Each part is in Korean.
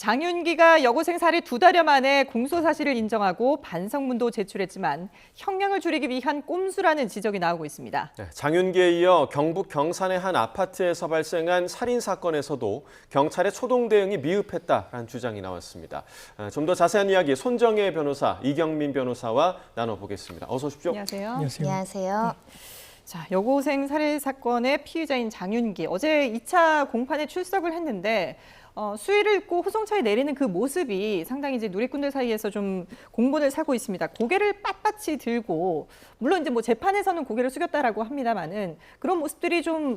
장윤기가 여고생 살해 2달여 만에 공소 사실을 인정하고 반성문도 제출했지만 형량을 줄이기 위한 꼼수라는 지적이 나오고 있습니다. 네, 장윤기에 이어 경북 경산의 한 아파트에서 발생한 살인 사건에서도 경찰의 초동 대응이 미흡했다라는 주장이 나왔습니다. 좀 더 자세한 이야기 손정혜 변호사, 이경민 변호사와 나눠보겠습니다. 어서 오십시오. 안녕하세요. 안녕하세요. 자, 여고생 살해 사건의 피의자인 장윤기, 어제 2차 공판에 출석을 했는데 수위를 읽고 후송차에 내리는 그 모습이 상당히 이제 누리꾼들 사이에서 좀 공분을 사고 있습니다. 고개를 빳빳이 들고, 물론 이제 뭐 재판에서는 고개를 숙였다라고 합니다만은 그런 모습들이 좀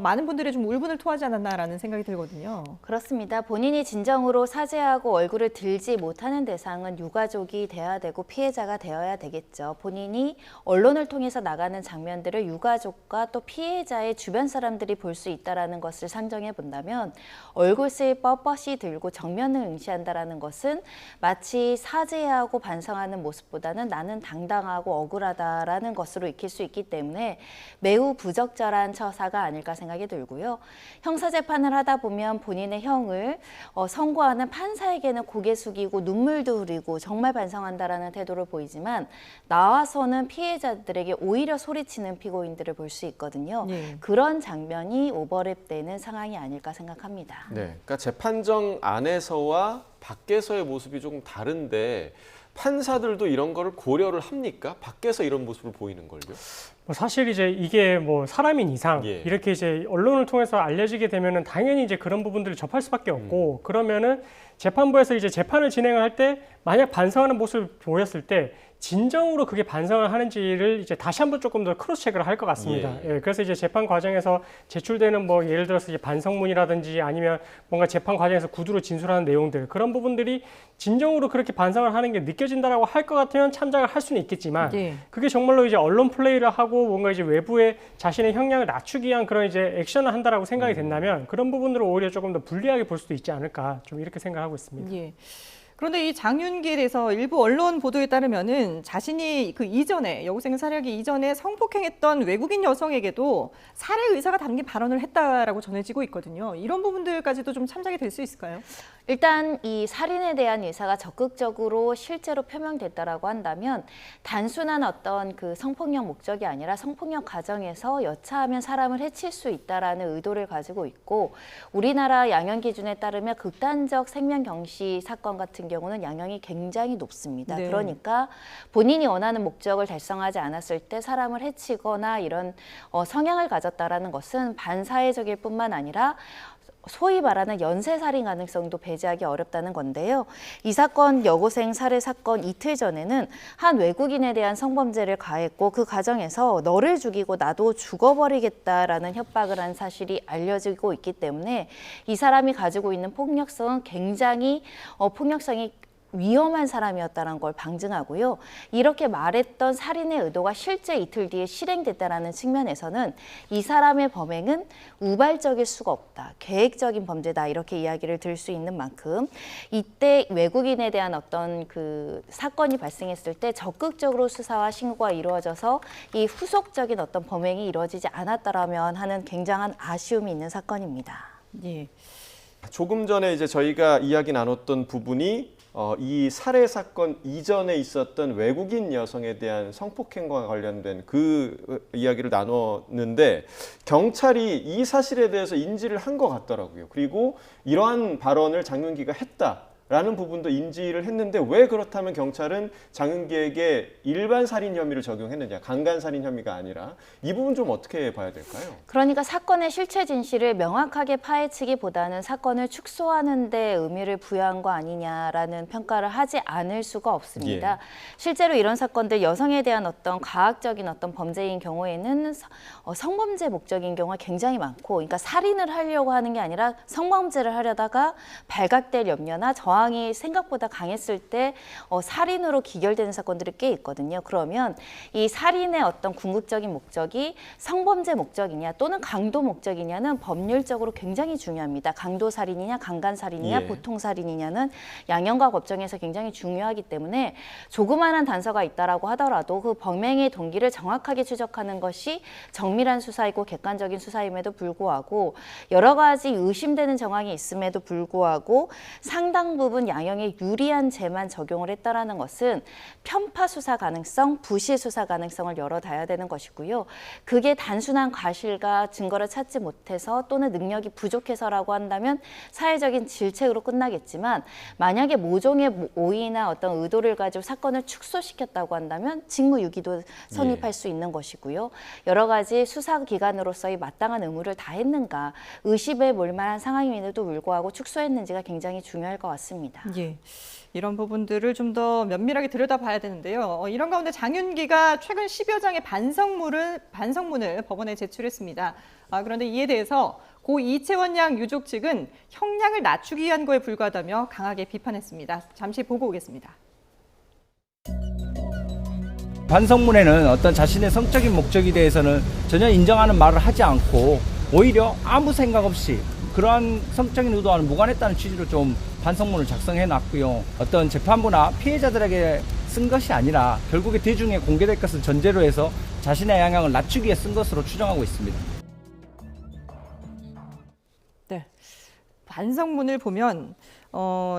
많은 분들의 좀 울분을 토하지 않았나라는 생각이 들거든요. 그렇습니다. 본인이 진정으로 사죄하고 얼굴을 들지 못하는 대상은 유가족이 되어야 되고 피해자가 되어야 되겠죠. 본인이 언론을 통해서 나가는 장면들을 유가족과 또 피해자의 주변 사람들이 볼 수 있다는 것을 상정해 본다면 얼굴을 뻣뻣이 들고 정면을 응시한다는 것은 마치 사죄하고 반성하는 모습보다는 나는 당당하고 억울하다라는 것으로 익힐 수 있기 때문에 매우 부적절한 처사가 아닐까 생각이 들고요. 형사재판을 하다 보면 본인의 형을 선고하는 판사에게는 고개 숙이고 눈물도 흐리고 정말 반성한다라는 태도를 보이지만 나와서는 피해자들에게 오히려 소리치는 피고인들을 볼 수 있거든요. 그런 장면이 오버랩되는 상황이 아닐까 생각합니다. 네, 그러니까 재판정 안에서와 밖에서의 모습이 조금 다른데 판사들도 이런 거를 고려를 합니까? 밖에서 이런 모습을 보이는 걸요? 사실 이제 이게 뭐 사람인 이상 이렇게 이제 언론을 통해서 알려지게 되면은 당연히 이제 그런 부분들을 접할 수밖에 없고 그러면은 재판부에서 이제 재판을 진행을 할 때 만약 반성하는 모습을 보였을 때 진정으로 그게 반성을 하는지를 이제 다시 한번 조금 더 크로스 체크를 할 것 같습니다. 그래서 이제 재판 과정에서 제출되는 뭐 예를 들어서 이제 반성문이라든지 아니면 뭔가 재판 과정에서 구두로 진술하는 내용들 그런 부분들이 진정으로 그렇게 반성을 하는 게 느껴진다라고 할 것 같으면 참작을 할 수는 있겠지만 그게 정말로 이제 언론 플레이를 하고 뭔가 이제 외부에 자신의 형량을 낮추기 위한 그런 이제 액션을 한다라고 생각이 된다면 그런 부분들을 오히려 조금 더 불리하게 볼 수도 있지 않을까 좀 이렇게 생각하고 있습니다. 그런데 이 장윤기에 대해서 일부 언론 보도에 따르면은 자신이 그 이전에 여고생 살해하기 이전에 성폭행했던 외국인 여성에게도 살해 의사가 담긴 발언을 했다라고 전해지고 있거든요. 이런 부분들까지도 좀 참작이 될 수 있을까요? 일단 이 살인에 대한 의사가 적극적으로 실제로 표명됐다라고 한다면 단순한 어떤 그 성폭력 목적이 아니라 성폭력 과정에서 여차하면 사람을 해칠 수 있다라는 의도를 가지고 있고 우리나라 양형 기준에 따르면 극단적 생명 경시 사건 같은 경우는 양형이 굉장히 높습니다. 그러니까 본인이 원하는 목적을 달성하지 않았을 때 사람을 해치거나 이런 성향을 가졌다라는 것은 반사회적일 뿐만 아니라 소위 말하는 연쇄살인 가능성도 배제하기 어렵다는 건데요. 이 사건 여고생 살해 사건 이틀 전에는 한 외국인에 대한 성범죄를 가했고 그 과정에서 너를 죽이고 나도 죽어버리겠다라는 협박을 한 사실이 알려지고 있기 때문에 이 사람이 가지고 있는 폭력성은 굉장히 폭력성이 위험한 사람이었다는 걸 방증하고요. 이렇게 말했던 살인의 의도가 실제 이틀 뒤에 실행됐다는 측면에서는 이 사람의 범행은 우발적일 수가 없다. 계획적인 범죄다. 이렇게 이야기를 들 수 있는 만큼 이때 외국인에 대한 어떤 그 사건이 발생했을 때 적극적으로 수사와 신고가 이루어져서 이 후속적인 어떤 범행이 이루어지지 않았다라면 하는 굉장한 아쉬움이 있는 사건입니다. 조금 전에 이제 저희가 이야기 나눴던 부분이 이 살해 사건 이전에 있었던 외국인 여성에 대한 성폭행과 관련된 그 이야기를 나눴는데 경찰이 이 사실에 대해서 인지를 한 것 같더라고요. 그리고 이러한 발언을 장윤기가 했다라는 부분도 인지를 했는데 왜 그렇다면 경찰은 장윤기에게 일반 살인 혐의를 적용했느냐, 강간 살인 혐의가 아니라 이 부분 좀 어떻게 봐야 될까요? 그러니까 사건의 실체 진실을 명확하게 파헤치기보다는 사건을 축소하는 데 의미를 부여한 거 아니냐라는 평가를 하지 않을 수가 없습니다. 실제로 이런 사건들 여성에 대한 어떤 가학적인 어떤 범죄인 경우에는 성범죄 목적인 경우가 굉장히 많고 그러니까 살인을 하려고 하는 게 아니라 성범죄를 하려다가 발각될 염려나 저항 저항이 생각보다 강했을 때 살인으로 기결되는 사건들이 꽤 있거든요. 그러면 이 살인의 어떤 궁극적인 목적이 성범죄 목적이냐 또는 강도 목적이냐는 법률적으로 굉장히 중요합니다. 강도 살인이냐 강간 살인이냐 예. 보통 살인이냐는 양형과 법정에서 굉장히 중요하기 때문에 조그마한 단서가 있다라고 하더라도 그 범행의 동기를 정확하게 추적하는 것이 정밀한 수사이고 객관적인 수사임에도 불구하고 여러 가지 의심되는 정황이 있음에도 불구하고 상당 부분 양형에 유리한 죄만 적용을 했다라는 것은 편파 수사 가능성, 부실 수사 가능성을 열어둬야 되는 것이고요. 그게 단순한 과실과 증거를 찾지 못해서 또는 능력이 부족해서라고 한다면 사회적인 질책으로 끝나겠지만 만약에 모종의 오이나 어떤 의도를 가지고 사건을 축소시켰다고 한다면 직무유기도 성립할 수 있는 것이고요. 여러 가지 수사기관으로서의 마땅한 의무를 다했는가, 의심에 몰만한 상황임에도 불구하고 축소했는지가 굉장히 중요할 것 같습니다. 예. 이런 부분들을 좀 더 면밀하게 들여다봐야 되는데요. 이런 가운데 장윤기가 최근 10여 장의 반성문을 법원에 제출했습니다. 그런데 이에 대해서 고 이채원 양 유족 측은 형량을 낮추기 위한 거에 불과하다며 강하게 비판했습니다. 잠시 보고 오겠습니다. 반성문에는 어떤 자신의 성적인 목적에 대해서는 전혀 인정하는 말을 하지 않고 오히려 아무 생각 없이 그러한 성적인 의도와는 무관했다는 취지로 좀 반성문을 작성해 놨고요. 어떤 재판부나 피해자들에게 쓴 것이 아니라 결국에 대중에 공개될 것을 전제로 해서 자신의 영향을 낮추기 위해 쓴 것으로 추정하고 있습니다. 네. 반성문을 보면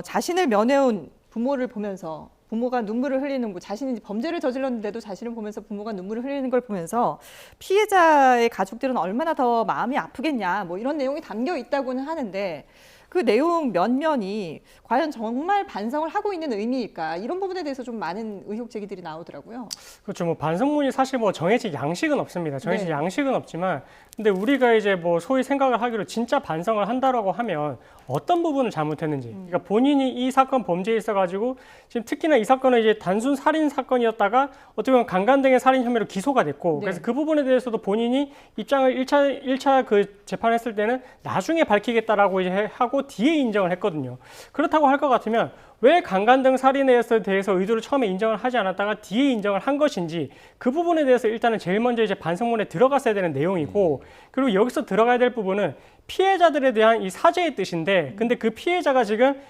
자신을 면회온 부모를 보면서 부모가 눈물을 흘리는 거, 자신이 범죄를 저질렀는데도 자신을 보면서 부모가 눈물을 흘리는 걸 보면서 피해자의 가족들은 얼마나 더 마음이 아프겠냐, 뭐 이런 내용이 담겨 있다고는 하는데 그 내용 면면이 과연 정말 반성을 하고 있는 의미일까, 이런 부분에 대해서 좀 많은 의혹 제기들이 나오더라고요. 그렇죠. 뭐 반성문이 사실 뭐 정해진 양식은 없습니다. 정해진 네. 양식은 없지만, 근데 우리가 이제 뭐 소위 생각을 하기로 진짜 반성을 한다라고 하면 어떤 부분을 잘못했는지, 그러니까 본인이 이 사건 범죄에 있어가지고 지금 특히나 이 사건은 이제 단순 살인 사건이었다가 어떻게 보면 강간 등의 살인 혐의로 기소가 됐고, 네. 그래서 그 부분에 대해서도 본인이 입장을 1차 그 재판했을 때는 나중에 밝히겠다라고 이제 하고 뒤에 인정을 했거든요. 그렇다고 할 것 같으면 왜 강간 등 살인에 대해서 의도를 처음에 인정을 하지 않았다가 뒤에 인정을 한 것인지, 그 부분에 대해서 일단은 제일 먼저 이제 반성문에 들어갔어야 되는 내용이고, 그리고 여기서 들어가야 될 부분은 피해자들에 대한 이 사죄의 뜻인데, 근데 그 피해자가 지금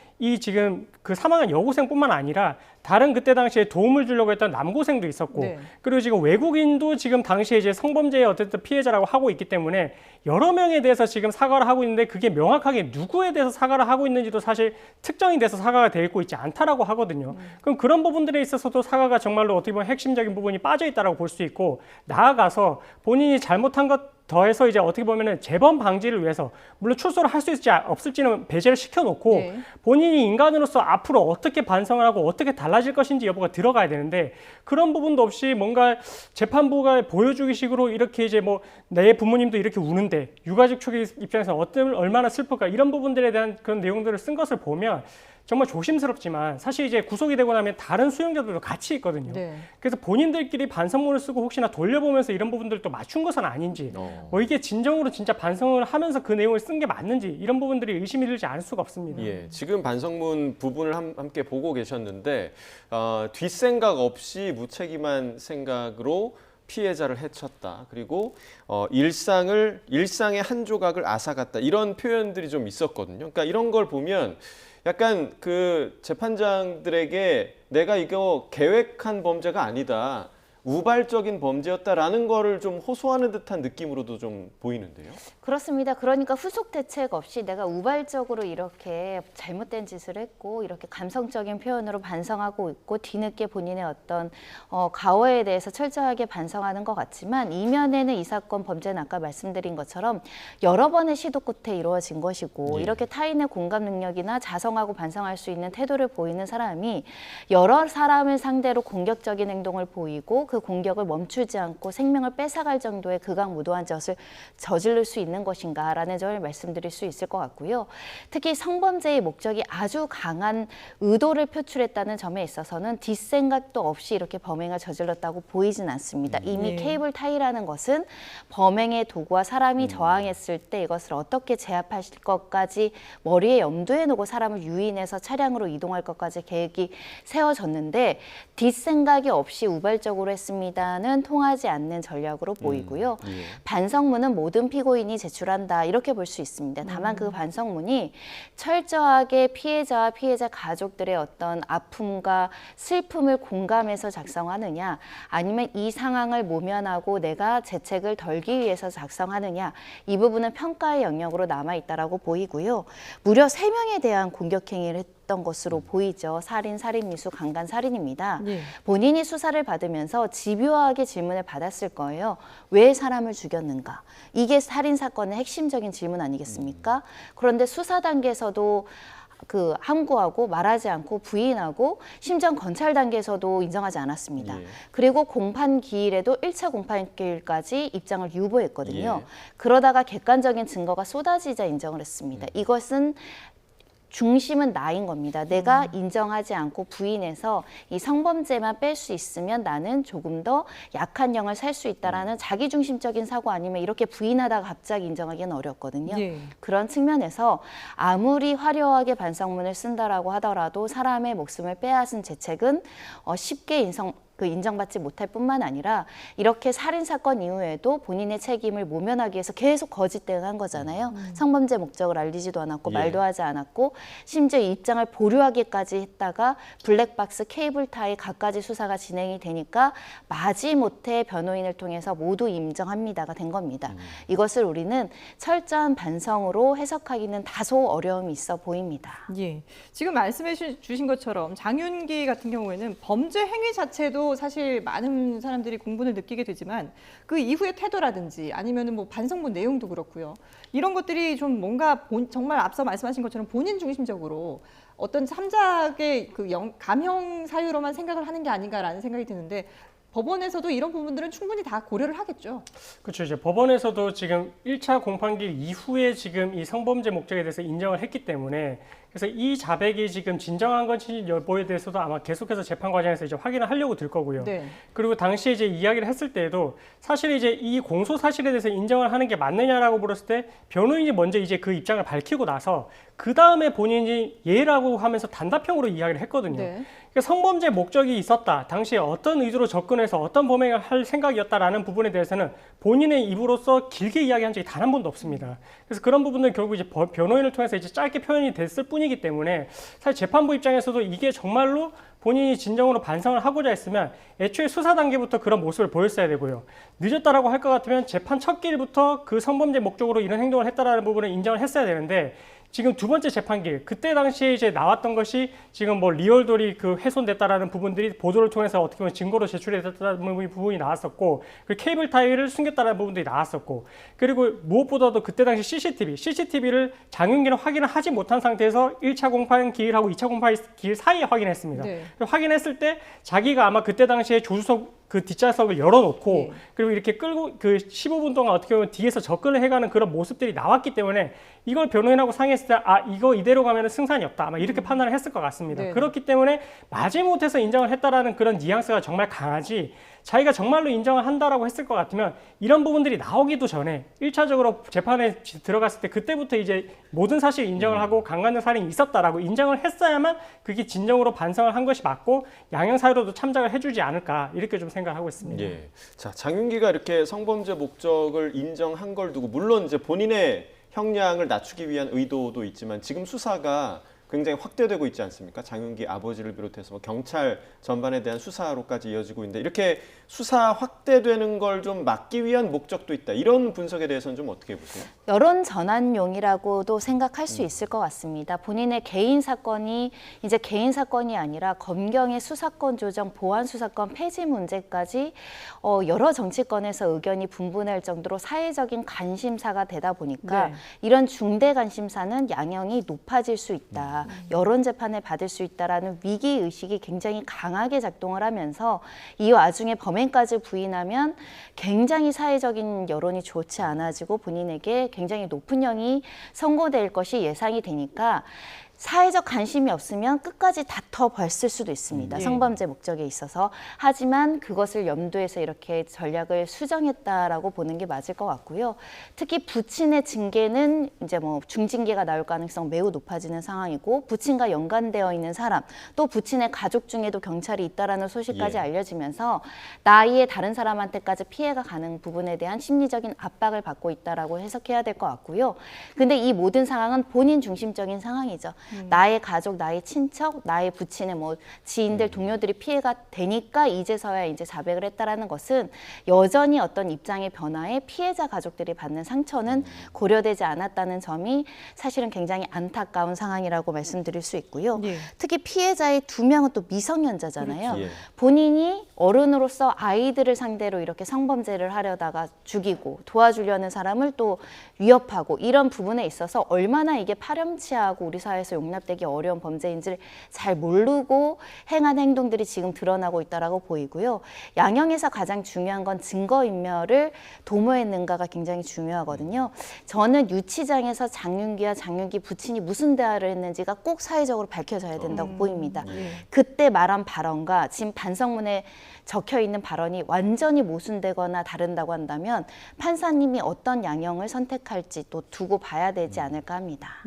그 사망한 여고생뿐만 아니라 다른 그때 당시에 도움을 주려고 했던 남고생도 있었고, 네. 그리고 지금 외국인도 지금 당시에 이제 성범죄의 어쨌든 피해자라고 하고 있기 때문에 여러 명에 대해서 지금 사과를 하고 있는데, 그게 명확하게 누구에 대해서 사과를 하고 있는지도 사실 특정이 돼서 사과가 되고 있지 않다라고 하거든요. 그럼 그런 부분들에 있어서도 사과가 정말로 어떻게 보면 핵심적인 부분이 빠져 있다라고 볼 수 있고, 나아가서 본인이 잘못한 것 더해서 이제 어떻게 보면은 재범 방지를 위해서, 물론 출소를 할 수 있을지 없을지는 배제를 시켜놓고 네. 본인이 인간으로서 앞으로 어떻게 반성을 하고 어떻게 달라질 것인지 여부가 들어가야 되는데, 그런 부분도 없이 뭔가 재판부가 보여주기 식으로 이렇게 이제 뭐 내 부모님도 이렇게 우는데 유가족 측의 입장에서 얼마나 슬플까, 이런 부분들에 대한 그런 내용들을 쓴 것을 보면 정말 조심스럽지만 사실 이제 구속이 되고 나면 다른 수용자들도 같이 있거든요. 네. 그래서 본인들끼리 반성문을 쓰고 혹시나 돌려보면서 이런 부분들을 또 맞춘 것은 아닌지, 뭐 이게 진정으로 진짜 반성을 하면서 그 내용을 쓴 게 맞는지, 이런 부분들이 의심이 들지 않을 수가 없습니다. 예, 지금 반성문 부분을 함께 보고 계셨는데 뒷생각 없이 무책임한 생각으로 피해자를 해쳤다. 그리고 일상의 한 조각을 앗아갔다. 이런 표현들이 좀 있었거든요. 그러니까 이런 걸 보면 약간 그 재판장들에게 내가 이거 계획한 범죄가 아니다, 우발적인 범죄였다라는 거를 좀 호소하는 듯한 느낌으로도 좀 보이는데요. 그렇습니다. 그러니까 후속 대책 없이 내가 우발적으로 이렇게 잘못된 짓을 했고 이렇게 감성적인 표현으로 반성하고 있고 뒤늦게 본인의 어떤 과오에 대해서 철저하게 반성하는 것 같지만, 이면에는 이 사건 범죄는 아까 말씀드린 것처럼 여러 번의 시도 끝에 이루어진 것이고, 예. 이렇게 타인의 공감 능력이나 자성하고 반성할 수 있는 태도를 보이는 사람이 여러 사람을 상대로 공격적인 행동을 보이고 그 공격을 멈추지 않고 생명을 뺏어갈 정도의 극악무도한 것을 저지를 수 있는 것인가라는 점을 말씀드릴 수 있을 것 같고요. 특히 성범죄의 목적이 아주 강한 의도를 표출했다는 점에 있어서는 뒷생각도 없이 이렇게 범행을 저질렀다고 보이진 않습니다. 이미 케이블 타이라는 것은 범행의 도구와 사람이 저항했을 때 이것을 어떻게 제압할 것까지 머리에 염두에 놓고 사람을 유인해서 차량으로 이동할 것까지 계획이 세워졌는데 뒷생각이 없이 우발적으로 했습니다는 통하지 않는 전략으로 보이고요. 반성문은 모든 피고인이 제출한다 이렇게 볼 수 있습니다. 다만 그 반성문이 철저하게 피해자와 피해자 가족들의 어떤 아픔과 슬픔을 공감해서 작성하느냐 아니면 이 상황을 모면하고 내가 재책을 덜기 위해서 작성하느냐 이 부분은 평가의 영역으로 남아있다라고 보이고요. 무려 3명에 대한 공격행위를 했던 것으로 보이죠. 살인, 살인미수, 강간살인입니다. 본인이 수사를 받으면서 집요하게 질문을 받았을 거예요. 왜 사람을 죽였는가? 이게 살인사건의 핵심적인 질문 아니겠습니까? 그런데 수사 단계에서도 함구하고 말하지 않고 부인하고 심지어 검찰 단계에서도 인정하지 않았습니다. 그리고 공판 기일에도 1차 공판 기일까지 입장을 유보했거든요. 그러다가 객관적인 증거가 쏟아지자 인정을 했습니다. 이것은 중심은 나인 겁니다. 내가 인정하지 않고 부인해서 이 성범죄만 뺄 수 있으면 나는 조금 더 약한 형을 살 수 있다라는 자기중심적인 사고 아니면 이렇게 부인하다가 갑자기 인정하기는 어렵거든요. 그런 측면에서 아무리 화려하게 반성문을 쓴다라고 하더라도 사람의 목숨을 빼앗은 죄책은 쉽게 인정받지 못할 뿐만 아니라 이렇게 살인사건 이후에도 본인의 책임을 모면하기 위해서 계속 거짓 대응한 거잖아요. 성범죄 목적을 알리지도 않았고 말도 하지 않았고 심지어 입장을 보류하기까지 했다가 블랙박스 케이블 타이 갖가지 수사가 진행이 되니까 마지못해 변호인을 통해서 모두 인정합니다가 된 겁니다. 이것을 우리는 철저한 반성으로 해석하기는 다소 어려움이 있어 보입니다. 지금 말씀해 주신 것처럼 장윤기 같은 경우에는 범죄 행위 자체도 사실 많은 사람들이 공분을 느끼게 되지만 그 이후의 태도라든지 아니면은 뭐 반성문 내용도 그렇고요. 이런 것들이 좀 뭔가 정말 앞서 말씀하신 것처럼 본인 중심적으로 어떤 참작의 감형 사유로만 생각을 하는 게 아닌가라는 생각이 드는데 법원에서도 이런 부분들은 충분히 다 고려를 하겠죠. 그렇죠. 이제 법원에서도 지금 1차 공판기 이후에 지금 이 성범죄 목적에 대해서 인정을 했기 때문에 그래서 이 자백이 지금 진정한 건지 여부에 대해서도 아마 계속해서 재판 과정에서 이제 확인을 하려고 들 거고요. 그리고 당시에 이제 이야기를 했을 때에도 사실 이제 이 공소 사실에 대해서 인정을 하는 게 맞느냐라고 물었을 때 변호인이 먼저 이제 그 입장을 밝히고 나서 그 다음에 본인이 예라고 하면서 단답형으로 이야기를 했거든요. 그러니까 성범죄 목적이 있었다. 당시에 어떤 의도로 접근해서 어떤 범행을 할 생각이었다라는 부분에 대해서는 본인의 입으로서 길게 이야기한 적이 단 한 번도 없습니다. 그래서 그런 부분들 결국 이제 변호인을 통해서 이제 짧게 표현이 됐을 뿐이기 때문에 사실 재판부 입장에서도 이게 정말로 본인이 진정으로 반성을 하고자 했으면 애초에 수사 단계부터 그런 모습을 보였어야 되고요. 늦었다라고 할 것 같으면 재판 첫 길부터 그 성범죄 목적으로 이런 행동을 했다라는 부분을 인정을 했어야 되는데 지금 두 번째 재판기 그때 당시에 이제 나왔던 것이 지금 뭐 리얼돌이 훼손됐다라는 부분들이 보도를 통해서 어떻게 보면 증거로 제출됐다는 부분이 나왔었고 그리고 케이블 타이를 숨겼다는 부분들이 나왔었고 그리고 무엇보다도 그때 당시 CCTV를 장윤기는 확인을 하지 못한 상태에서 1차 공판 기일하고 2차 공판 기일 사이에 확인했습니다. 확인했을 때 자기가 아마 그때 당시에 조수석 뒷좌석을 열어놓고 그리고 이렇게 끌고 15분 동안 어떻게 보면 뒤에서 접근을 해가는 그런 모습들이 나왔기 때문에 이걸 변호인하고 상의했을 때 이거 이대로 가면 승산이 없다 아마 이렇게 판단을 했을 것 같습니다. 그렇기 때문에 마지못해서 인정을 했다라는 그런 뉘앙스가 정말 강하지 자기가 정말로 인정을 한다라고 했을 것 같으면 이런 부분들이 나오기도 전에 1차적으로 재판에 들어갔을 때 그때부터 이제 모든 사실 인정을 하고 강간된 살인이 있었다라고 인정을 했어야만 그게 진정으로 반성을 한 것이 맞고 양형사유로도 참작을 해주지 않을까 이렇게 좀 생각을 하고 있습니다. 자, 장윤기가 이렇게 성범죄 목적을 인정한 걸 두고 물론 이제 본인의 형량을 낮추기 위한 의도도 있지만 지금 수사가 굉장히 확대되고 있지 않습니까? 장윤기 아버지를 비롯해서 뭐 경찰 전반에 대한 수사로까지 이어지고 있는데 이렇게 수사 확대되는 걸 좀 막기 위한 목적도 있다. 이런 분석에 대해서는 좀 어떻게 보세요? 여론 전환용이라고도 생각할 수 있을 것 같습니다. 본인의 개인 사건이 이제 개인 사건이 아니라 검경의 수사권 조정, 보안 수사권 폐지 문제까지 여러 정치권에서 의견이 분분할 정도로 사회적인 관심사가 되다 보니까 이런 중대 관심사는 양형이 높아질 수 있다. 있다. 여론 재판을 받을 수 있다라는 위기 의식이 굉장히 강하게 작동을 하면서 이 와중에 범행까지 부인하면 굉장히 사회적인 여론이 좋지 않아지고 본인에게 굉장히 높은 형이 선고될 것이 예상이 되니까 사회적 관심이 없으면 끝까지 다퉈봤을 수도 있습니다. 성범죄 목적에 있어서. 하지만 그것을 염두에서 이렇게 전략을 수정했다라고 보는 게 맞을 것 같고요. 특히 부친의 징계는 이제 뭐 중징계가 나올 가능성 매우 높아지는 상황이고 부친과 연관되어 있는 사람 또 부친의 가족 중에도 경찰이 있다라는 소식까지 알려지면서 나이에 다른 사람한테까지 피해가 가는 부분에 대한 심리적인 압박을 받고 있다라고 해석해야 될 것 같고요. 근데 이 모든 상황은 본인 중심적인 상황이죠. 나의 가족, 나의 친척, 나의 부친의 뭐 지인들, 동료들이 피해가 되니까 이제서야 이제 자백을 했다라는 것은 여전히 어떤 입장의 변화에 피해자 가족들이 받는 상처는 고려되지 않았다는 점이 사실은 굉장히 안타까운 상황이라고 말씀드릴 수 있고요. 특히 피해자의 2명은 또 미성년자잖아요. 본인이 어른으로서 아이들을 상대로 이렇게 성범죄를 하려다가 죽이고 도와주려는 사람을 또 위협하고 이런 부분에 있어서 얼마나 이게 파렴치하고 우리 사회에서 용납되기 어려운 범죄인지를 잘 모르고 행한 행동들이 지금 드러나고 있다라고 보이고요. 양형에서 가장 중요한 건 증거인멸을 도모했는가가 굉장히 중요하거든요. 저는 유치장에서 장윤기와 장윤기 부친이 무슨 대화를 했는지가 꼭 사회적으로 밝혀져야 된다고 보입니다. 그때 말한 발언과 지금 반성문에 적혀있는 발언이 완전히 모순되거나 다른다고 한다면 판사님이 어떤 양형을 선택할지 또 두고 봐야 되지 않을까 합니다.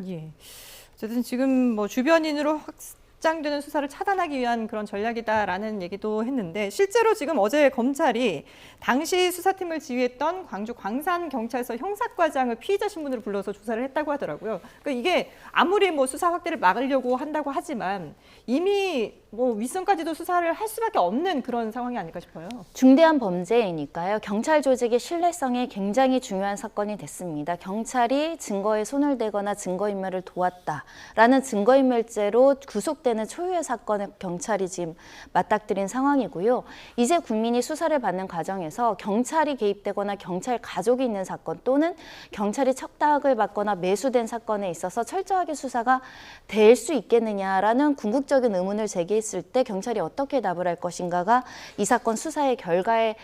어쨌든 지금 뭐 주변인으로 확장되는 수사를 차단하기 위한 그런 전략이다라는 얘기도 했는데 실제로 지금 어제 검찰이 당시 수사팀을 지휘했던 광주 광산경찰서 형사과장을 피의자 신분으로 불러서 조사를 했다고 하더라고요. 그러니까 이게 아무리 뭐 수사 확대를 막으려고 한다고 하지만 이미 뭐 윗선까지도 수사를 할 수밖에 없는 그런 상황이 아닐까 싶어요. 중대한 범죄이니까요. 경찰 조직의 신뢰성에 굉장히 중요한 사건이 됐습니다. 경찰이 증거에 손을 대거나 증거인멸을 도왔다라는 증거인멸죄로 구속되는 초유의 사건을 경찰이 지금 맞닥뜨린 상황이고요. 이제 국민이 수사를 받는 과정에서 경찰이 개입되거나 경찰 가족이 있는 사건 또는 경찰이 척닥을 받거나 매수된 사건에 있어서 철저하게 수사가 될 수 있겠느냐라는 궁극적인 의문을 제기했을 때 경찰이 어떻게 답을 할 것인가가 이 사건 수사의 결과에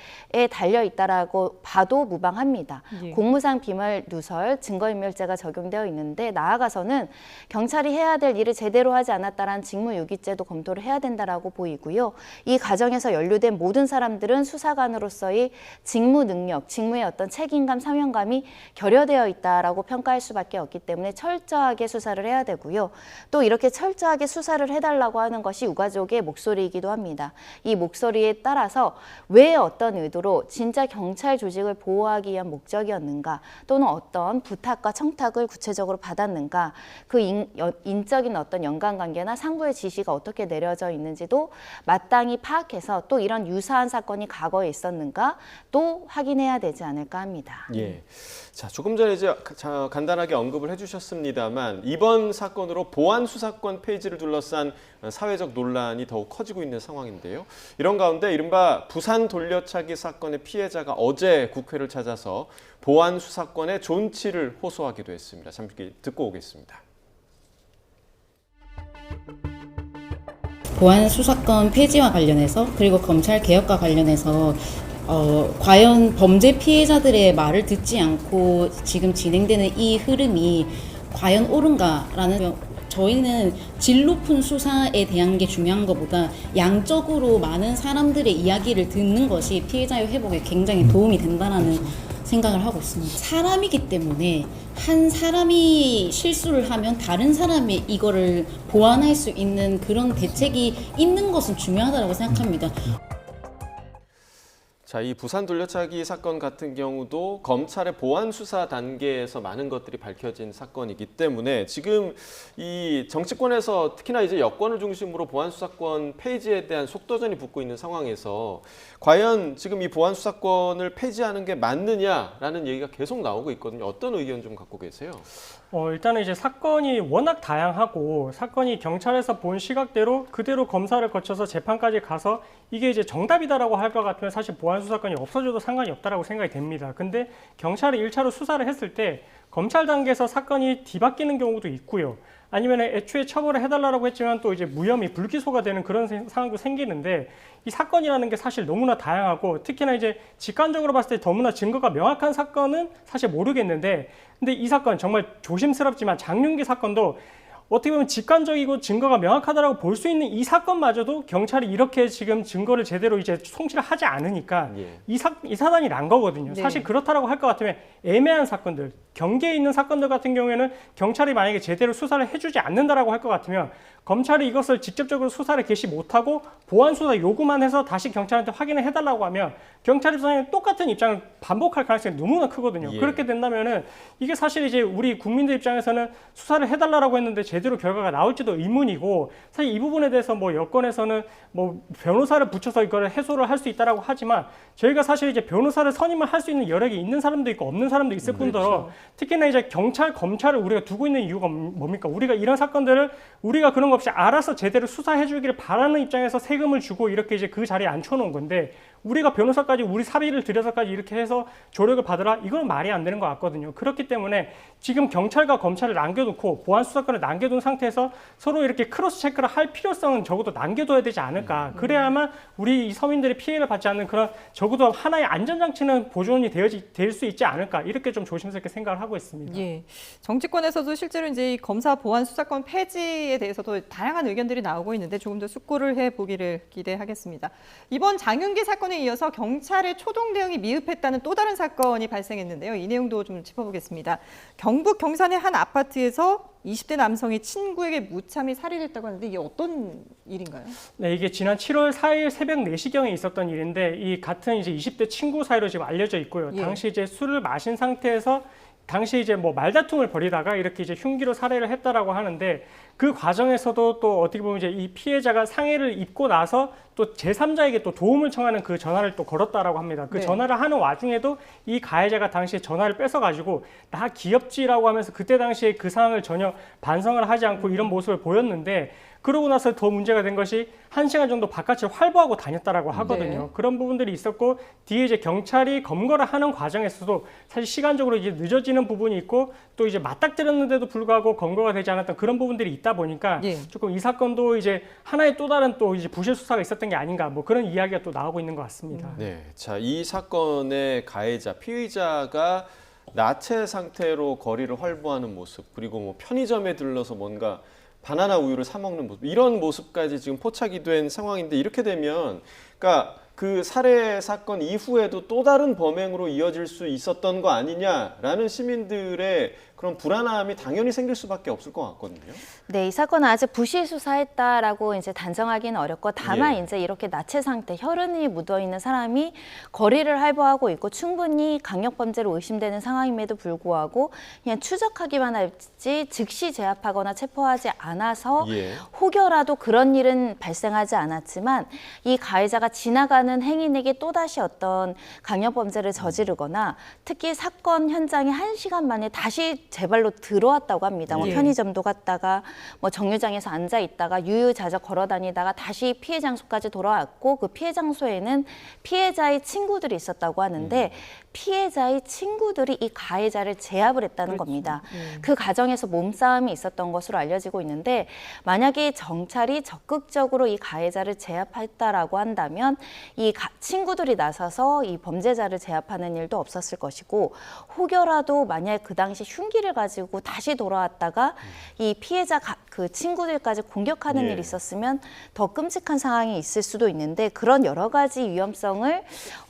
달려 있다라고 봐도 무방합니다. 공무상 비밀 누설, 증거인멸죄가 적용되어 있는데 나아가서는 경찰이 해야 될 일을 제대로 하지 않았다라는 직무유기죄도 검토를 해야 된다라고 보이고요. 이 과정에서 연루된 모든 사람들은 수사관으로서의 직무 능력, 직무의 어떤 책임감, 사명감이 결여되어 있다라고 평가할 수밖에 없기 때문에 철저하게 수사를 해야 되고요. 또 이렇게 철저하게 수사를 해달라고 하는 것이 유가족의 목소리이기도 합니다. 이 목소리에 따라서 왜 어떤 의도로 진짜 경찰 조직을 보호하기 위한 목적이었는가 또는 어떤 부탁과 청탁을 구체적으로 받았는가 그 인적인 어떤 연관관계나 상부의 지시가 어떻게 내려져 있는지도 마땅히 파악해서 또 이런 유사한 사건이 과거에 있었는가 또 확인해야 되지 않을까 합니다. 자, 조금 전에 이제 간단하게 언급을 해주셨습니다만 이번 사건으로 보안 수사권 폐지를 둘러싼 사회적 논란이 더욱 커지고 있는 상황인데요. 이런 가운데 이른바 부산 돌려차기 사건의 피해자가 어제 국회를 찾아서 보안 수사권의 존치를 호소하기도 했습니다. 잠시 듣고 오겠습니다. 보안 수사권 폐지와 관련해서 그리고 검찰 개혁과 관련해서 과연 범죄 피해자들의 말을 듣지 않고 지금 진행되는 이 흐름이 과연 옳은가라는 저희는 질 높은 수사에 대한 게 중요한 것보다 양적으로 많은 사람들의 이야기를 듣는 것이 피해자의 회복에 굉장히 도움이 된다는 생각을 하고 있습니다. 사람이기 때문에 한 사람이 실수를 하면 다른 사람이 이거를 보완할 수 있는 그런 대책이 있는 것은 중요하다고 생각합니다. 자, 이 부산 돌려차기 사건 같은 경우도 검찰의 보안 수사 단계에서 많은 것들이 밝혀진 사건이기 때문에 지금 이 정치권에서 특히나 이제 여권을 중심으로 보안 수사권 폐지에 대한 속도전이 붙고 있는 상황에서 과연 지금 이 보안 수사권을 폐지하는 게 맞느냐라는 얘기가 계속 나오고 있거든요. 어떤 의견 좀 갖고 계세요? 일단은 이제 사건이 워낙 다양하고 사건이 경찰에서 본 시각대로 그대로 검사를 거쳐서 재판까지 가서 이게 이제 정답이다라고 할 것 같으면 사실 보안 수사권이 없어져도 상관이 없다라고 생각이 됩니다. 근데 경찰이 1차로 수사를 했을 때 검찰 단계에서 사건이 뒤바뀌는 경우도 있고요. 아니면 애초에 처벌을 해달라고 했지만 또 이제 무혐의, 불기소가 되는 그런 상황도 생기는데 이 사건이라는 게 사실 너무나 다양하고 특히나 이제 직관적으로 봤을 때 너무나 증거가 명확한 사건은 사실 모르겠는데 근데 이 사건 정말 조심스럽지만 장윤기 사건도 어떻게 보면 직관적이고 증거가 명확하다라고 볼 수 있는 이 사건마저도 경찰이 이렇게 지금 증거를 제대로 이제 송치를 하지 않으니까 예. 이 사단이 난 거거든요. 네. 사실 그렇다라고 할 것 같으면 애매한 사건들, 경계에 있는 사건들 같은 경우에는 경찰이 만약에 제대로 수사를 해주지 않는다라고 할 것 같으면 검찰이 이것을 직접적으로 수사를 개시 못하고 보완 수사 요구만 해서 다시 경찰한테 확인을 해달라고 하면 경찰 입장에 똑같은 입장을 반복할 가능성이 너무나 크거든요. 예. 그렇게 된다면은 이게 사실 이제 우리 국민들 입장에서는 수사를 해달라고 했는데 제대로 결과가 나올지도 의문이고 사실 이 부분에 대해서 뭐 여권에서는 뭐 변호사를 붙여서 이거를 해소를 할 수 있다라고 하지만 저희가 사실 이제 변호사를 선임을 할 수 있는 여력이 있는 사람도 있고 없는 사람도 있을 뿐더러 특히나 이제 경찰, 검찰을 우리가 두고 있는 이유가 뭡니까? 우리가 이런 사건들을 우리가 그런 거 없이 알아서 제대로 수사해 주기를 바라는 입장에서 세금을 주고 이렇게 이제 그 자리에 앉혀놓은 건데 우리가 변호사까지 우리 사비를 들여서까지 이렇게 해서 조력을 받으라? 이건 말이 안 되는 것 같거든요. 그렇기 때문에 지금 경찰과 검찰을 남겨놓고 보안 수사권을 남겨둔 상태에서 서로 이렇게 크로스 체크를 할 필요성은 적어도 남겨둬야 되지 않을까. 그래야만 우리 이 서민들이 피해를 받지 않는 그런 적어도 하나의 안전장치는 보존이 될 수 있지 않을까. 이렇게 좀 조심스럽게 생각을 하고 있습니다. 예. 정치권에서도 실제로 이제 이 검사 보안 수사권 폐지에 대해서도 다양한 의견들이 나오고 있는데 조금 더 숙고를 해 보기를 기대하겠습니다. 이번 장윤기 사건에 이어서 경찰의 초동 대응이 미흡했다는 또 다른 사건이 발생했는데요. 이 내용도 좀 짚어보겠습니다. 경북 경산의 한 아파트에서 20대 남성이 친구에게 무참히 살해했다고 하는데 이게 어떤 일인가요? 네, 이게 지난 7월 4일 새벽 4시경에 있었던 일인데 이 같은 이제 20대 친구 사이로 지금 알려져 있고요. 예. 당시 이제 술을 마신 상태에서 당시 이제 뭐 말다툼을 벌이다가 이렇게 이제 흉기로 살해를 했다라고 하는데 그 과정에서도 또 어떻게 보면 이제 이 피해자가 상해를 입고 나서 또 제3자에게 또 도움을 청하는 그 전화를 또 걸었다라고 합니다. 그 네. 전화를 하는 와중에도 이 가해자가 당시에 전화를 뺏어가지고 나 귀엽지라고 하면서 그때 당시에 그 상황을 전혀 반성을 하지 않고 이런 모습을 보였는데 그러고 나서 더 문제가 된 것이 1시간 정도 바깥을 활보하고 다녔다라고 하거든요. 네. 그런 부분들이 있었고 뒤에 이제 경찰이 검거를 하는 과정에서도 사실 시간적으로 이제 늦어지는 부분이 있고 또 이제 맞닥뜨렸는데도 불구하고 검거가 되지 않았던 그런 부분들이 있다 보니까 예. 조금 이 사건도 이제 하나의 또 다른 또 이제 부실 수사가 있었던 게 아닌가 뭐 그런 이야기가 또 나오고 있는 것 같습니다. 네, 자, 이 사건의 가해자, 피의자가 나체 상태로 거리를 활보하는 모습, 그리고 뭐 편의점에 들러서 뭔가 바나나 우유를 사 먹는 모습, 이런 모습까지 지금 포착이 된 상황인데 이렇게 되면, 그러니까 그 살해 사건 이후에도 또 다른 범행으로 이어질 수 있었던 거 아니냐라는 시민들의 그런 불안함이 당연히 생길 수밖에 없을 것 같거든요. 네, 이 사건은 아직 부실 수사했다라고 이제 단정하기는 어렵고 다만 예. 이제 이렇게 나체 상태, 혈흔이 묻어 있는 사람이 거리를 활보하고 있고 충분히 강력 범죄로 의심되는 상황임에도 불구하고 그냥 추적하기만 할지 즉시 제압하거나 체포하지 않아서 예. 혹여라도 그런 일은 발생하지 않았지만 이 가해자가 지나가는 행인에게 또다시 어떤 강력 범죄를 저지르거나 특히 사건 현장에 1시간 만에 다시 제발로 들어왔다고 합니다. 뭐 예. 편의점도 갔다가 뭐 정류장에서 앉아 있다가 유유자적 걸어 다니다가 다시 피해 장소까지 돌아왔고 그 피해 장소에는 피해자의 친구들이 있었다고 하는데 피해자의 친구들이 이 가해자를 제압을 했다는 겁니다. 그 과정에서 몸싸움이 있었던 것으로 알려지고 있는데 만약에 경찰이 적극적으로 이 가해자를 제압했다라고 한다면 이 친구들이 나서서 이 범죄자를 제압하는 일도 없었을 것이고 혹여라도 만약 그 당시 흉기를 가지고 다시 돌아왔다가 이 피해자 그 친구들까지 공격하는 예. 일이 있었으면 더 끔찍한 상황이 있을 수도 있는데 그런 여러 가지 위험성을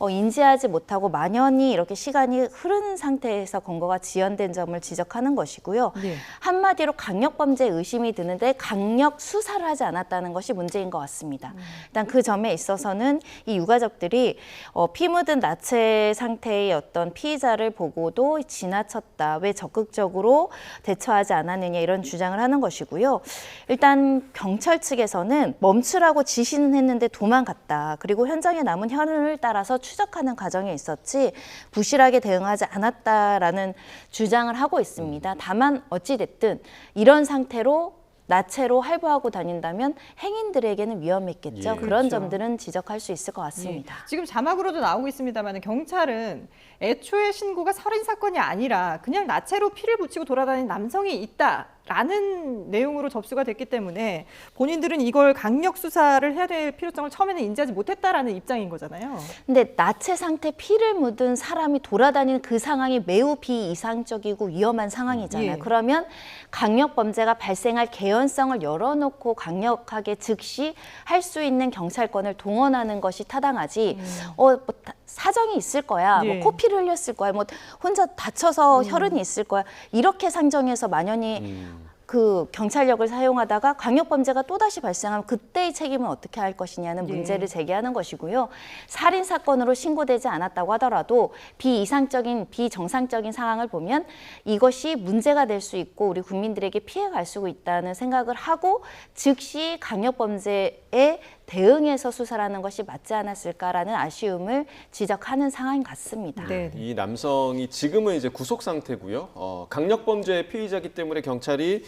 인지하지 못하고 만연히 이렇게 시간이 흐르는 상태에서 검거가 지연된 점을 지적하는 것이고요. 네. 한마디로 강력범죄 의심이 드는데 강력 수사를 하지 않았다는 것이 문제인 것 같습니다. 일단 그 점에 있어서는 이 유가족들이 피 묻은 나체 상태의 어떤 피의자를 보고도 지나쳤다. 왜 적극적으로 대처하지 않았느냐 이런 주장을 하는 것이고요. 일단 경찰 측에서는 멈추라고 지시는 했는데 도망갔다. 그리고 현장에 남은 혈흔을 따라서 추적하는 과정에 있었지 부실하게 대응하지 않았다라는 주장을 하고 있습니다. 다만 어찌 됐든 이런 상태로 나체로 활보하고 다닌다면 행인들에게는 위험했겠죠. 예. 그런 그렇죠. 점들은 지적할 수 있을 것 같습니다. 예. 지금 자막으로도 나오고 있습니다만 경찰은 애초에 신고가 살인 사건이 아니라 그냥 나체로 피를 묻히고 돌아다니는 남성이 있다. 라는 내용으로 접수가 됐기 때문에 본인들은 이걸 강력 수사를 해야 될 필요성을 처음에는 인지하지 못했다라는 입장인 거잖아요. 근데 나체 상태 피를 묻은 사람이 돌아다니는 그 상황이 매우 비이상적이고 위험한 상황이잖아요. 예. 그러면 강력 범죄가 발생할 개연성을 열어놓고 강력하게 즉시 할 수 있는 경찰권을 동원하는 것이 타당하지. 뭐 사정이 있을 거야. 예. 뭐 코피를 흘렸을 거야. 뭐 혼자 다쳐서 혈흔이 있을 거야. 이렇게 상정해서 만연히 그 경찰력을 사용하다가 강력범죄가 또다시 발생하면 그때의 책임은 어떻게 할 것이냐는 예. 문제를 제기하는 것이고요. 살인 사건으로 신고되지 않았다고 하더라도 비이상적인 비정상적인 상황을 보면 이것이 문제가 될 수 있고 우리 국민들에게 피해가 갈 수 있다는 생각을 하고 즉시 강력범죄에 대응해서 수사를 하는 것이 맞지 않았을까라는 아쉬움을 지적하는 상황인 것 같습니다. 네. 이 남성이 지금은 이제 구속 상태고요. 강력범죄 피의자이기 때문에 경찰이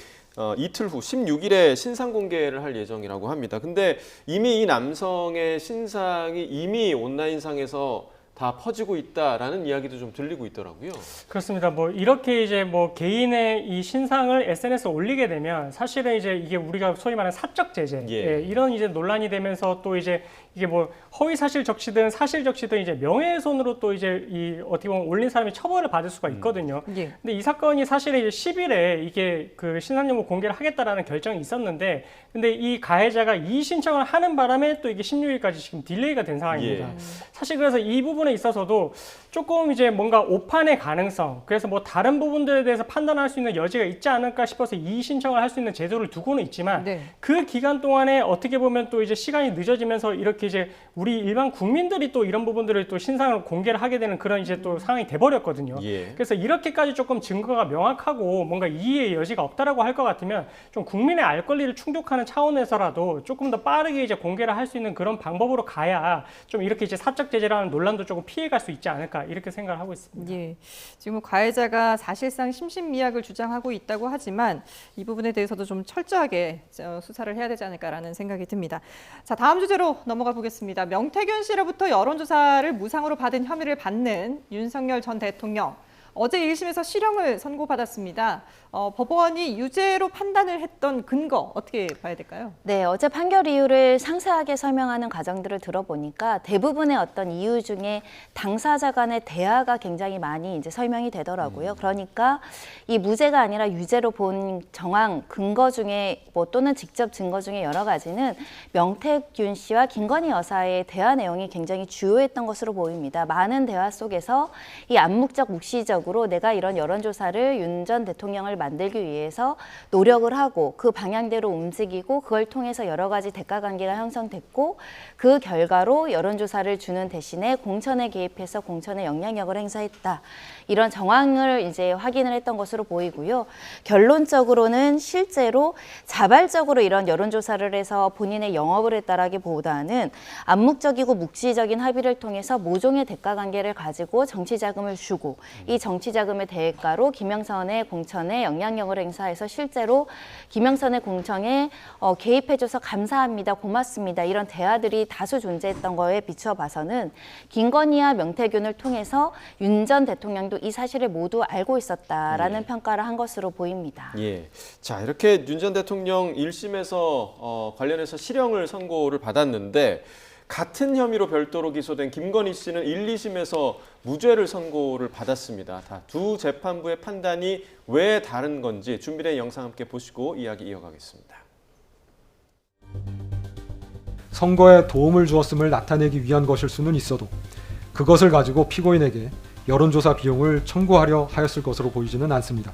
이틀 후 16일에 신상 공개를 할 예정이라고 합니다. 근데 이미 이 남성의 신상이 이미 온라인상에서 다 퍼지고 있다라는 이야기도 좀 들리고 있더라고요. 그렇습니다. 뭐 이렇게 이제 뭐 개인의 이 신상을 SNS에 올리게 되면 사실은 이제 이게 우리가 소위 말하는 사적 제재 예. 이런 이제 논란이 되면서 또 이제 이게 뭐 허위 사실 적시든 사실 적시든 이제 명예훼손으로 또 이제 이 어떻게 보면 올린 사람이 처벌을 받을 수가 있거든요. 예. 근데 이 사건이 사실은 이제 10일에 이게 그 신상정보 공개를 하겠다라는 결정이 있었는데 근데 이 가해자가 이의 신청을 하는 바람에 또 이게 16일까지 지금 딜레이가 된 상황입니다. 예. 사실 그래서 이 부분에 있어서도 조금 이제 뭔가 오판의 가능성, 그래서 뭐 다른 부분들에 대해서 판단할 수 있는 여지가 있지 않을까 싶어서 이의 신청을 할 수 있는 제도를 두고는 있지만 네. 그 기간 동안에 어떻게 보면 또 이제 시간이 늦어지면서 이렇게 이제 우리 일반 국민들이 또 이런 부분들을 또 신상을 공개를 하게 되는 그런 이제 또 상황이 돼버렸거든요. 예. 그래서 이렇게까지 조금 증거가 명확하고 뭔가 이의의 여지가 없다라고 할 것 같으면 좀 국민의 알 권리를 충족하는 차원에서라도 조금 더 빠르게 이제 공개를 할 수 있는 그런 방법으로 가야 좀 이렇게 이제 사적 제재라는 논란도 조금 피해갈 수 있지 않을까 이렇게 생각을 하고 있습니다. 예. 지금 가해자가 사실상 심신미약을 주장하고 있다고 하지만 이 부분에 대해서도 좀 철저하게 수사를 해야 되지 않을까라는 생각이 듭니다. 자, 다음 주제로 넘어가 보겠습니다. 명태균 씨로부터 여론조사를 무상으로 받은 혐의를 받는 윤석열 전 대통령. 어제 1심에서 실형을 선고받았습니다. 법원이 유죄로 판단을 했던 근거 어떻게 봐야 될까요? 네, 어제 판결 이유를 상세하게 설명하는 과정들을 들어보니까 대부분의 어떤 이유 중에 당사자 간의 대화가 굉장히 많이 이제 설명이 되더라고요. 그러니까 이 무죄가 아니라 유죄로 본 정황 근거 중에 뭐 또는 직접 증거 중에 여러 가지는 명태균 씨와 김건희 여사의 대화 내용이 굉장히 주요했던 것으로 보입니다. 많은 대화 속에서 이 암묵적 묵시적으로 내가 이런 여론조사를 윤 전 대통령을 만들기 위해서 노력을 하고 그 방향대로 움직이고 그걸 통해서 여러 가지 대가 관계가 형성됐고 그 결과로 여론조사를 주는 대신에 공천에 개입해서 공천에 영향력을 행사했다. 이런 정황을 이제 확인을 했던 것으로 보이고요. 결론적으로는 실제로 자발적으로 이런 여론조사를 해서 본인의 영업을 했다라기보다는 암묵적이고 묵시적인 합의를 통해서 모종의 대가 관계를 가지고 정치 자금을 주고 이 정치 자금의 대가로 김영선의 공천에 영향력을 행사해서 실제로 김영선의 공천에 개입해줘서 감사합니다, 고맙습니다 이런 대화들이 다수 존재했던 거에 비추어 봐서는 김건희와 명태균을 통해서 윤 전 대통령도 이 사실을 모두 알고 있었다라는 평가를 한 것으로 보입니다. 예. 자, 이렇게 윤 전 대통령 1심에서 관련해서 실형을 선고를 받았는데 같은 혐의로 별도로 기소된 김건희 씨는 1, 2심에서 무죄를 선고를 받았습니다. 두 재판부의 판단이 왜 다른 건지 준비된 영상 함께 보시고 이야기 이어가겠습니다. 선거에 도움을 주었음을 나타내기 위한 것일 수는 있어도 그것을 가지고 피고인에게 여론조사 비용을 청구하려 하였을 것으로 보이지는 않습니다.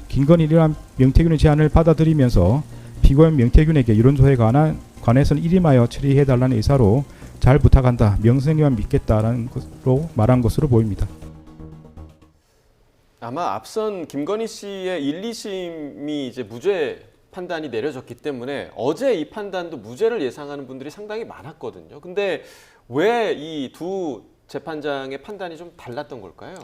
김건희와 명태균의 제안을 받아들이면서 피고인 명태균에게 여론조사에 관해서는 일임하여 처리해달라는 의사로 잘 부탁한다, 명성이만 믿겠다라는 것으로 말한 것으로 보입니다. 아마 앞선 김건희 씨의 1, 2심이 이제 무죄 판단이 내려졌기 때문에 어제 이 판단도 무죄를 예상하는 분들이 상당히 많았거든요. 근데 왜 이 두 재판장의 판단이 좀 달랐던 걸까요?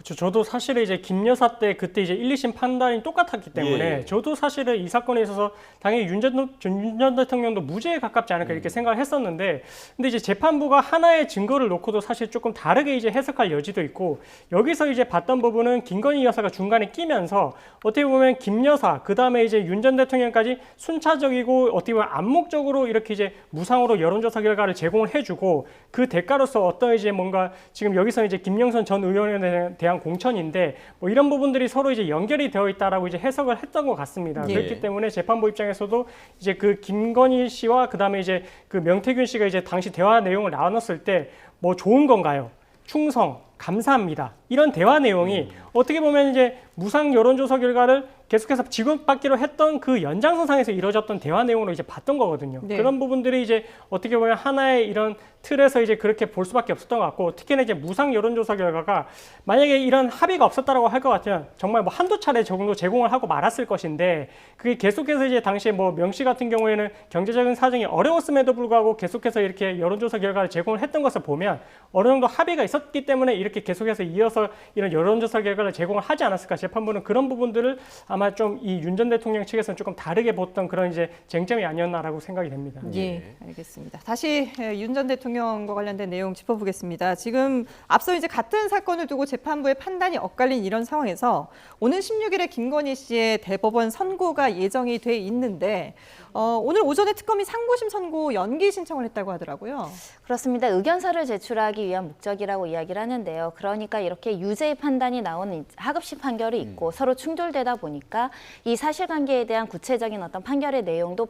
그렇죠. 저도 사실은 이제 김 여사 때 그때 이제 1, 2심 판단이 똑같았기 때문에 예. 저도 사실은 이 사건에 있어서 당연히 윤 전 대통령도 무죄에 가깝지 않을까 이렇게 생각을 했었는데, 근데 이제 재판부가 하나의 증거를 놓고도 사실 조금 다르게 이제 해석할 여지도 있고, 여기서 이제 봤던 부분은 김건희 여사가 중간에 끼면서 어떻게 보면 김 여사, 그 다음에 이제 윤 전 대통령까지 순차적이고 어떻게 보면 암묵적으로 이렇게 이제 무상으로 여론조사 결과를 제공을 해주고, 그 대가로서 어떤 이제 뭔가 지금 여기서 이제 김영선 전 의원에 대한 공천인데 뭐 이런 부분들이 서로 이제 연결이 되어 있다라고 이제 해석을 했던 것 같습니다. 예. 그렇기 때문에 재판부 입장에서도 이제 그 김건희 씨와 그 다음에 이제 그 명태균 씨가 이제 당시 대화 내용을 나눴을 때 뭐 좋은 건가요? 충성, 감사합니다. 이런 대화 내용이 어떻게 보면 이제 무상 여론조사 결과를 계속해서 지급받기로 했던 그 연장선상에서 이루어졌던 대화 내용으로 이제 봤던 거거든요. 네. 그런 부분들이 이제 어떻게 보면 하나의 이런 틀에서 이제 그렇게 볼 수밖에 없었던 것 같고, 특히나 이제 무상 여론조사 결과가 만약에 이런 합의가 없었다라고 할 것 같으면 정말 뭐 한두 차례 정도 제공을 하고 말았을 것인데, 그게 계속해서 이제 당시에 뭐 명씨 같은 경우에는 경제적인 사정이 어려웠음에도 불구하고 계속해서 이렇게 여론조사 결과를 제공을 했던 것을 보면 어느 정도 합의가 있었기 때문에 이렇게 계속해서 이어서 이런 여론조사 결과를 제공을 하지 않았을까. 재판부는 그런 부분들을 아마 좀 이 윤 전 대통령 측에서는 조금 다르게 봤던 그런 이제 쟁점이 아니었나라고 생각이 됩니다. 예, 알겠습니다. 다시 윤 전 대통령과 관련된 내용 짚어보겠습니다. 지금 앞서 이제 같은 사건을 두고 재판부의 판단이 엇갈린 이런 상황에서 오는 16일에 김건희 씨의 대법원 선고가 예정이 돼 있는데 오늘 오전에 특검이 상고심 선고 연기 신청을 했다고 하더라고요. 그렇습니다. 의견서를 제출하기 위한 목적이라고 이야기를 하는데요. 그러니까 이렇게 유죄의 판단이 나오는 하급심 판결이 있고 서로 충돌되다 보니까 이 사실관계에 대한 구체적인 어떤 판결의 내용도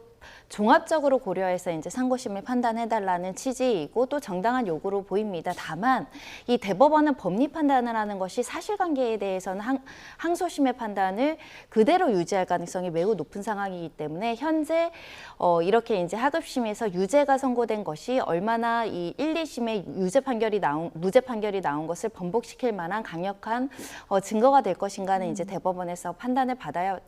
종합적으로 고려해서 이제 상고심을 판단해달라는 취지이고 또 정당한 요구로 보입니다. 다만 이 대법원은 법리 판단을 하는 것이 사실관계에 대해서는 항소심의 판단을 그대로 유지할 가능성이 매우 높은 상황이기 때문에 현재 이렇게 이제 하급심에서 유죄가 선고된 것이 얼마나 이 1, 2심의 무죄 판결이 나온 것을 번복시킬 만한 강력한 증거가 될 것인가는 이제 대법원에서 판단을 받아야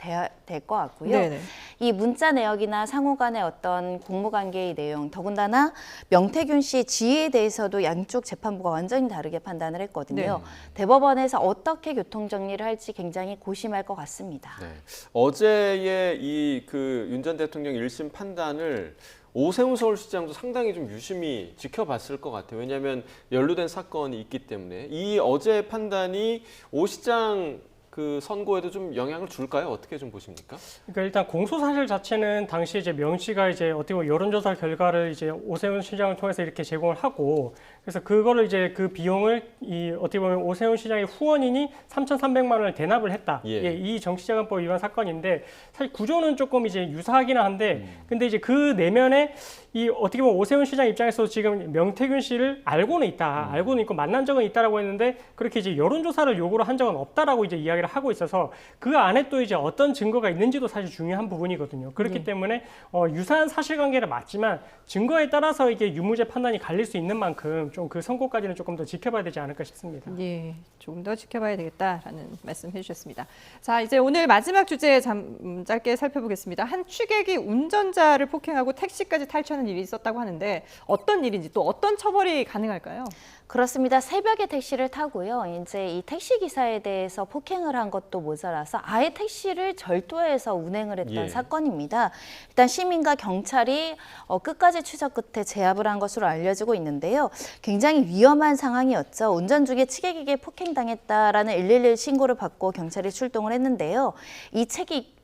될 것 같고요. 네네. 이 문자 내역이나 상호 간의 어떤 공무관계의 내용, 더군다나 명태균 씨 지위에 대해서도 양쪽 재판부가 완전히 다르게 판단을 했거든요. 대법원에서 어떻게 교통정리를 할지 굉장히 고심할 것 같습니다. 네. 어제의 이 그 윤 전 대통령 1심 판단을 오세훈 서울시장도 상당히 좀 유심히 지켜봤을 것 같아요. 왜냐하면 연루된 사건이 있기 때문에. 이 어제 판단이 오 시장 그 선고에도 좀 영향을 줄까요? 어떻게 좀 보십니까? 그러니까 일단 공소 사실 자체는 당시 이제 명 씨가 이제 어떻게 보면 여론조사 결과를 이제 오세훈 시장을 통해서 이렇게 제공을 하고, 그래서 그거를 이제 그 비용을 이 어떻게 보면 오세훈 시장의 후원인이 3,300만 원을 대납을 했다. 예. 예, 이 정치자금법 위반 사건인데 사실 구조는 조금 이제 유사하기는 한데, 근데 이제 그 내면에 이 어떻게 보면 오세훈 시장 입장에서 지금 명태균 씨를 알고는 있다, 알고는 있고 만난 적은 있다라고 했는데 그렇게 이제 여론조사를 요구를 한 적은 없다라고 이제 이야기를 하고 있어서 그 안에 또 이제 어떤 증거가 있는지도 사실 중요한 부분이거든요. 그렇기 때문에 유사한 사실관계는 맞지만 증거에 따라서 이게 유무죄 판단이 갈릴 수 있는 만큼 좀 그 선고까지는 조금 더 지켜봐야 되지 않을까 싶습니다. 예, 조금 더 지켜봐야 되겠다라는 말씀 해주셨습니다. 자, 이제 오늘 마지막 주제 짧게 살펴보겠습니다. 한 취객이 운전자를 폭행하고 택시까지 탈취하는 일이 있었다고 하는데 어떤 일인지 또 어떤 처벌이 가능할까요? 그렇습니다. 새벽에 택시를 타고요. 이제 이 택시 기사에 대해서 폭행을 한 것도 모자라서 아예 택시를 절도해서 운행을 했던 예. 사건입니다. 일단 시민과 경찰이 끝까지 추적 끝에 제압을 한 것으로 알려지고 있는데요. 굉장히 위험한 상황이었죠. 운전 중에 취객에게 폭행당했다라는 111 신고를 받고 경찰이 출동을 했는데요. 이 취객이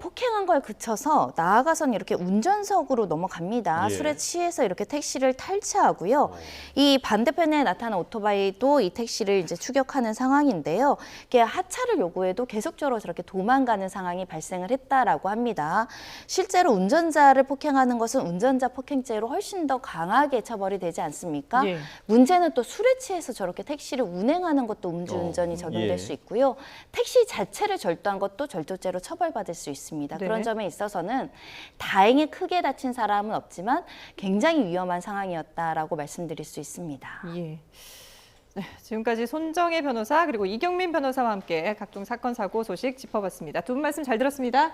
폭행한 걸 그쳐서 나아가선 이렇게 운전석으로 넘어갑니다. 예. 술에 취해서 이렇게 택시를 탈취하고요. 이 반대편에 나타난 오토바이도 이 택시를 이제 추격하는 상황인데요. 이게 하차를 요구해도 계속적으로 저렇게 도망가는 상황이 발생을 했다라고 합니다. 실제로 운전자를 폭행하는 것은 운전자 폭행죄로 훨씬 더 강하게 처벌이 되지 않습니까? 예. 문제는 또 술에 취해서 저렇게 택시를 운행하는 것도 음주운전이 적용될 예. 수 있고요. 택시 자체를 절도한 것도 절도죄로 처벌받을 수 있습니다. 네. 그런 점에 있어서는 다행히 크게 다친 사람은 없지만 굉장히 위험한 상황이었다라고 말씀드릴 수 있습니다. 예. 네, 지금까지 손정혜 변호사 그리고 이경민 변호사와 함께 각종 사건 사고 소식 짚어봤습니다. 두 분 말씀 잘 들었습니다.